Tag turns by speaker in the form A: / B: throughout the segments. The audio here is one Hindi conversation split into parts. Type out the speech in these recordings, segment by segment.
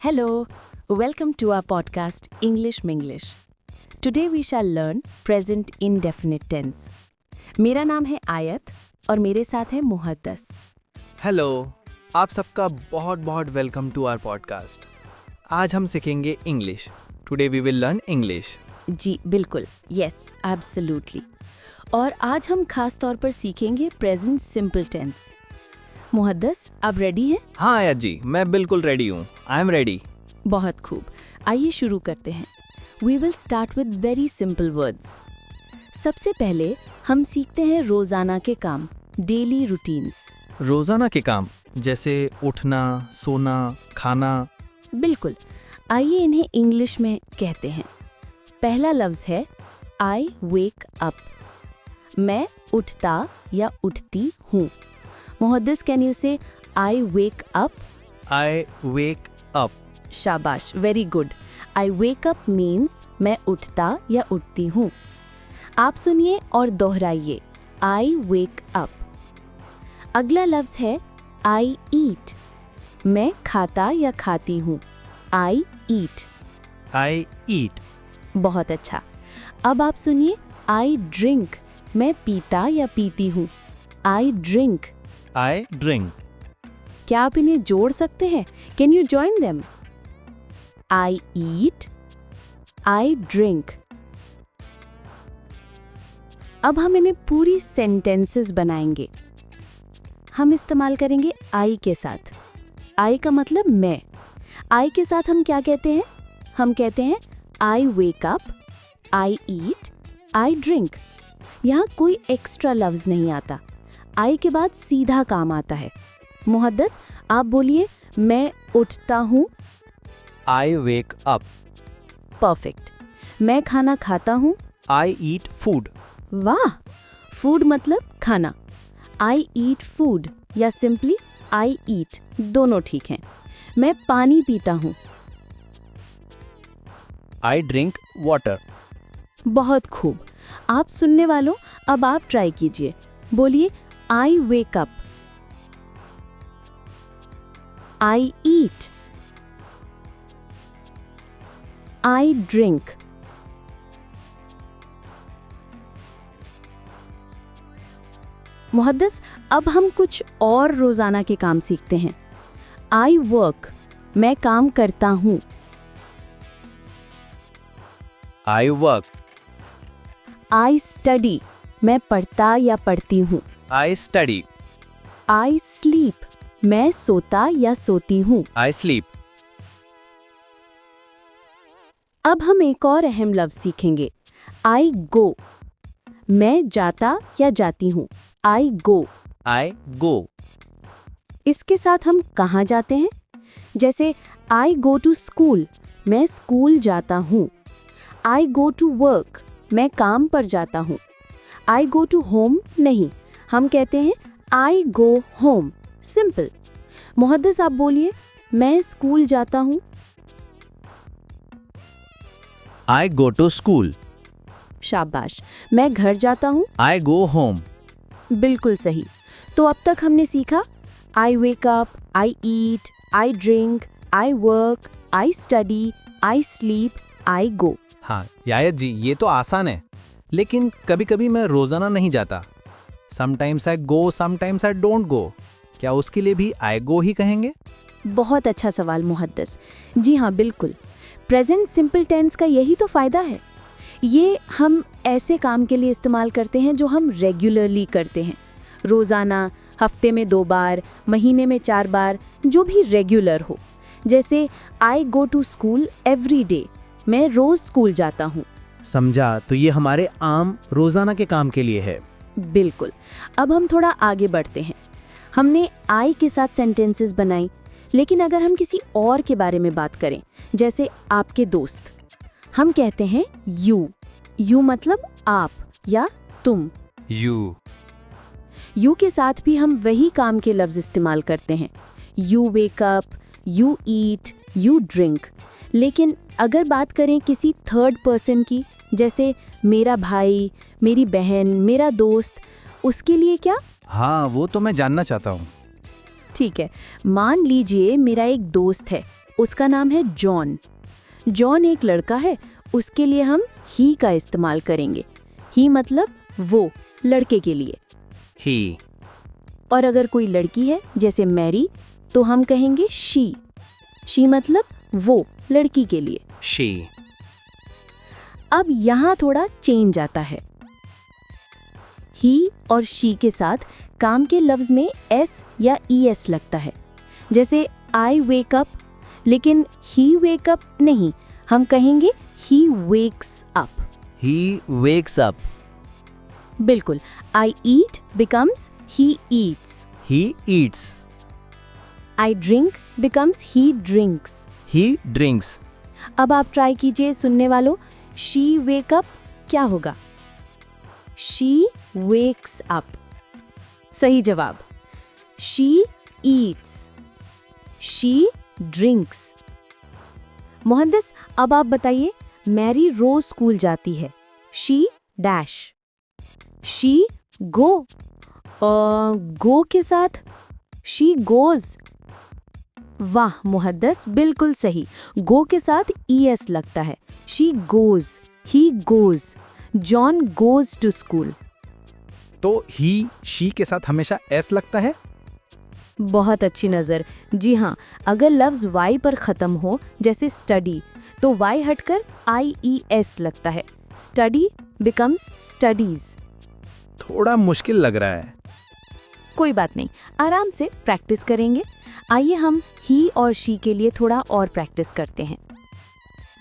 A: Hello, welcome to our podcast English Minglish. Today we shall learn present indefinite tense. मेरा नाम है आयत और मेरे साथ है मुहद्दस.
B: हेलो, आप सबका बहुत बहुत वेलकम टू आवर पॉडकास्ट. आज हम सीखेंगे English. Today we will learn English.
A: जी बिल्कुल, यस एब्सोल्युटली. और आज हम खास तौर पर सीखेंगे प्रेजेंट सिंपल टेंस. मुहद्दस, आप रेडी हैं?
B: हाँ आयत जी, मैं बिल्कुल रेडी हूँ. I am ready.
A: बहुत खूब. आइए शुरू करते हैं. We will start with very simple words. सबसे पहले हम सीखते हैं रोजाना के काम, डेली रूटीन्स.
B: रोजाना के काम जैसे उठना, सोना, खाना.
A: बिल्कुल. आइए इन्हें इंग्लिश में कहते हैं. पहला लफ्ज है आई वेक अप. मैं उठता या उठती हूँ. मुहद्दिस, कैन यू से आई वेक अप?
B: आई वेक अप.
A: शाबाश, वेरी गुड. आई वेक अप मीन्स मैं उठता या उठती हूँ. आप सुनिए और दोहराइए. आई वेक अप. अगला लफ्ज है आई ईट. मैं खाता या खाती हूँ. आई ईट.
B: आई ईट.
A: बहुत अच्छा. अब आप सुनिए आई ड्रिंक. मैं पीता या पीती हूँ. आई ड्रिंक.
B: I drink.
A: क्या आप इन्हें जोड़ सकते हैं? Can you join them? I eat, I drink. अब हम इन्हें पूरी सेंटेंसेस बनाएंगे. हम इस्तेमाल करेंगे आई के साथ. आई का मतलब मैं. आई के साथ हम क्या कहते हैं? हम कहते हैं आई wake up, I eat, I drink. यहाँ कोई एक्स्ट्रा लफ्ज नहीं आता. आई के बाद सीधा काम आता है. मुहद्दस, आप बोलिए मैं उठता हूँ.
B: आई वेक अप.
A: परफेक्ट. मैं खाना खाता हूँ.
B: आई ईट फूड.
A: वाह, फूड मतलब खाना. आई ईट फूड या सिंपली आई ईट, दोनों ठीक हैं. मैं पानी पीता हूँ.
B: I drink water.
A: बहुत खूब. आप सुनने वालों, अब आप ट्राई कीजिए. बोलिए आई wake up, I eat, I drink. मुहद्दस, अब हम कुछ और रोजाना के काम सीखते हैं. I work. मैं काम करता हूँ.
B: आई वर्क.
A: I study. मैं पढ़ता या पढ़ती हूँ.
B: आई स्टडी.
A: I sleep. मैं सोता या सोती हूँ.
B: I sleep.
A: अब हम एक और अहम लफ्ज सीखेंगे. आई गो. मैं जाता या जाती हूँ. आई गो.
B: आई गो.
A: इसके साथ हम कहाँ जाते हैं? जैसे आई गो टू स्कूल. मैं स्कूल जाता हूँ. I go to work. मैं काम पर जाता हूँ. आई गो टू होम नहीं, हम कहते हैं आई गो होम. सिंपल. मुहद्दिस, आप बोलिए मैं स्कूल जाता हूँ.
B: I go to school.
A: शाबाश. मैं घर जाता हूँ.
B: I go home.
A: बिल्कुल सही. तो अब तक हमने सीखा I wake up, I eat, I drink, I work, I study, I sleep, I go.
B: हाँ यायत जी, ये तो आसान है, लेकिन कभी कभी मैं रोजाना नहीं जाता. Sometimes I go, sometimes I don't गो. क्या उसके लिए भी आई गो ही कहेंगे?
A: बहुत अच्छा सवाल मुहद्दस. जी हाँ, बिल्कुल. प्रेजेंट सिंपल टेंस का यही तो फायदा है. ये हम ऐसे काम के लिए इस्तेमाल करते हैं जो हम रेगुलरली करते हैं. रोज़ाना, हफ्ते में 2 बार, महीने में 4 बार, जो भी रेगुलर हो. जैसे I go to school every day. मैं रोज़ स्कूल जाता हूँ.
B: समझा. तो ये हमारे आम रोजाना के काम के लिए है.
A: बिल्कुल. अब हम थोड़ा आगे बढ़ते हैं. हमने आई के साथ सेंटेंसेस बनाई, लेकिन अगर हम किसी और के बारे में बात करें, जैसे आपके दोस्त, हम कहते हैं यू. यू मतलब आप या तुम.
B: यू.
A: यू के साथ भी हम वही काम के लफ्ज इस्तेमाल करते हैं. You wake up, you eat, you drink. लेकिन अगर बात करें किसी थर्ड पर्सन की, जैसे मेरा भाई, मेरी बहन, मेरा दोस्त, उसके लिए क्या?
B: हाँ, वो तो मैं जानना चाहता हूँ.
A: ठीक है. मान लीजिए मेरा एक दोस्त है. उसका नाम है जॉन। जॉन एक लड़का है, उसके लिए हम ही का इस्तेमाल करेंगे। ही मतलब वो, लड़के के लिए।
B: ही।
A: और अगर कोई लड़की है जैसे मैरी, तो हम कहेंगे शी। शी मतलब वो, लड़की के लिए।
B: शी।
A: अब यहाँ थोड़ा चेंज आता है। ही और शी के साथ काम के लफ्ज में एस या ईएस लगता है। जैसे आई वेक अप, लेकिन ही वेक अप नहीं, हम कहेंगे he wakes up.
B: He wakes up.
A: बिल्कुल। I eat becomes he eats.
B: He eats.
A: I drink becomes he drinks.
B: He drinks.
A: अब आप ट्राई कीजिए सुनने वालों, शी वेक अप क्या होगा? She wakes up. सही जवाब। She eats. She drinks. Mohaddis, अब आप बताइए, मैरी रोज स्कूल जाती है। She dash. She go. Go के साथ शी गोज। वाह मुहद्दस, बिल्कुल सही। गो के साथ ईएस लगता है। She goes, he goes, John goes to school.
B: तो ही शी के साथ हमेशा एस लगता है?
A: बहुत अच्छी नज़र। जी हाँ, अगर लफ्ज़ वाई पर ख़त्म हो जैसे स्टडी, तो वाई हटकर IES लगता है। Study becomes studies.
B: थोड़ा मुश्किल लग रहा है।
A: कोई बात नहीं, आराम से प्रैक्टिस करेंगे। आइए हम ही और शी के लिए थोड़ा और प्रैक्टिस करते हैं।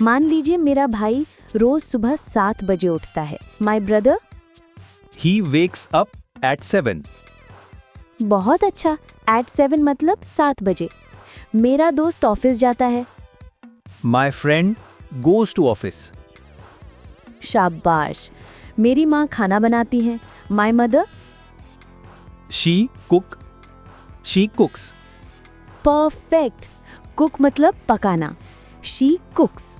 A: मान लीजिए मेरा भाई रोज सुबह 7 बजे उठता है। My brother.
B: He wakes up at 7।
A: बहुत अच्छा। एट 7 मतलब 7 बजे। मेरा दोस्त ऑफिस जाता है।
B: My friend goes to office.
A: शाबाश। मेरी माँ खाना बनाती है। My mother.
B: She cooks.
A: Perfect. Cook मतलब पकाना। She cooks.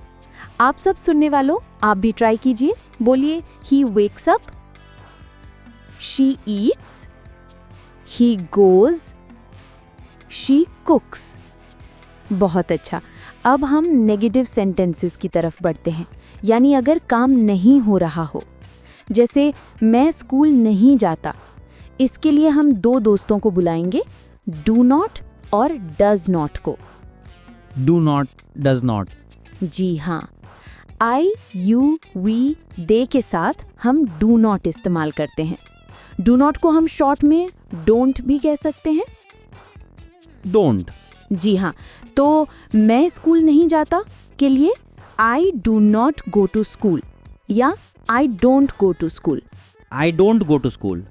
A: आप सब सुनने वालों, आप भी ट्राई कीजिए। बोलिए, he wakes up, she eats, he goes, she cooks. बहुत अच्छा। अब हम नेगेटिव सेंटेंसेस की तरफ बढ़ते हैं, यानी अगर काम नहीं हो रहा हो। जैसे मैं स्कूल नहीं जाता, इसके लिए हम 2 दोस्तों को बुलाएंगे, डू नॉट और डज नॉट को।
B: Do not, does not.
A: जी हाँ, आई यू वी दे के साथ हम डू नॉट इस्तेमाल करते हैं। डू नॉट को हम शॉर्ट में डोंट भी कह सकते हैं।
B: डोंट।
A: जी हाँ, तो मैं स्कूल नहीं जाता के लिए I do not go to school या I don't go to school.
B: I don't go to school.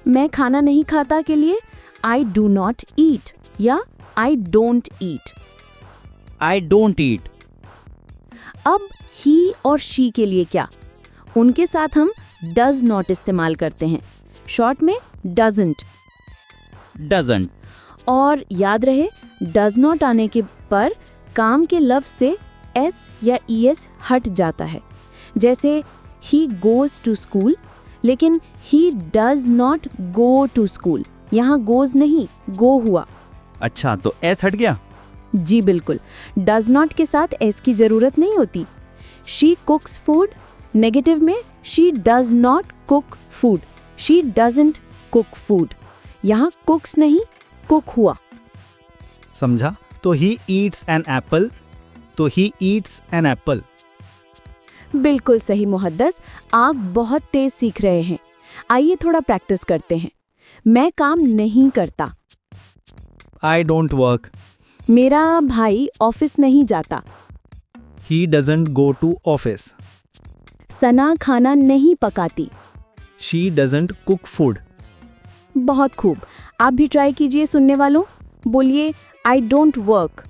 A: मैं खाना नहीं खाता के लिए आई डू नॉट ईट या I don't eat.
B: I don't eat.
A: अब ही और शी के लिए क्या? उनके साथ हम डज नॉट इस्तेमाल करते हैं, शॉर्ट में डजंट।
B: डजंट।
A: और याद रहे, डज नॉट आने के पर काम के लफ्ज से एस या ईएस हट जाता है। जैसे ही गोज टू स्कूल, लेकिन he does not go to school. यहाँ गोज नहीं, गो हुआ।
B: अच्छा, तो एस हट गया।
A: जी बिल्कुल। डज नॉट के साथ एस की जरूरत नहीं होती। शी कुक्स फूड, नेगेटिव में she does not cook food, she doesn't cook food. यहाँ कुक्स नहीं, कुक हुआ।
B: समझा? तो ही ईट्स एन एप्पल, तो ही ईट्स एन एप्पल।
A: बिल्कुल सही मुहद्दस, आप बहुत तेज सीख रहे हैं। आइए थोड़ा प्रैक्टिस करते हैं। मैं काम नहीं करता।
B: I don't work.
A: मेरा भाई ऑफिस नहीं जाता।
B: He doesn't go to office.
A: Sana खाना नहीं पकाती।
B: She doesn't cook food.
A: बहुत खूब। आप भी ट्राई कीजिए सुनने वालों। बोलिए, I don't work,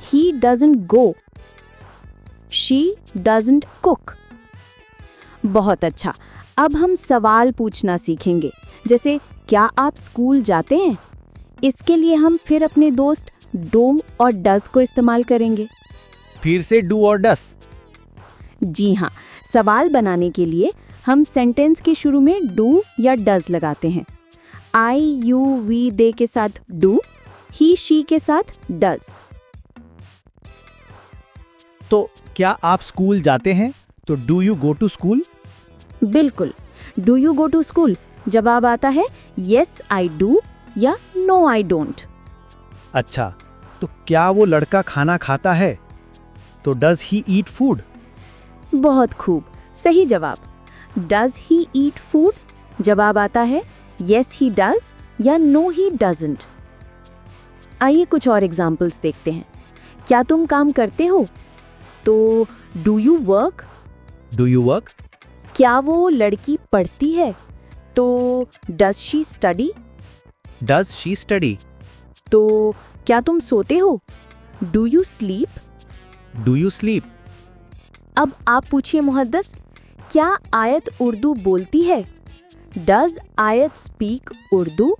A: he doesn't go, she doesn't cook. बहुत अच्छा। अब हम सवाल पूछना सीखेंगे, जैसे क्या आप स्कूल जाते हैं? इसके लिए हम फिर अपने दोस्त डोम और डज को इस्तेमाल करेंगे।
B: फिर से डू और डस।
A: जी हाँ, सवाल बनाने के लिए हम सेंटेंस के शुरू में डू या डज लगाते हैं। आई यू वी दे के साथ डू, ही शी के साथ डज।
B: तो क्या आप स्कूल जाते हैं? तो do you go to school?
A: बिल्कुल। Do you go to school जवाब आता है यस आई डू या नो आई डोंट।
B: अच्छा, तो क्या वो लड़का खाना खाता है? तो डज ही ईट फूड?
A: बहुत खूब, सही जवाब। डज ही ईट फूड जवाब आता है यस ही डज या नो ही डजंट। आइए कुछ और एग्जाम्पल्स देखते हैं। क्या तुम काम करते हो? तो do you work?
B: Do you work?
A: क्या वो लड़की पढ़ती है? तो does she study?
B: Does she study?
A: तो क्या तुम सोते हो? Do you sleep?
B: Do you sleep?
A: अब आप पूछिए मुहद्दस, क्या आयत उर्दू बोलती है? डज आयत स्पीक उर्दू?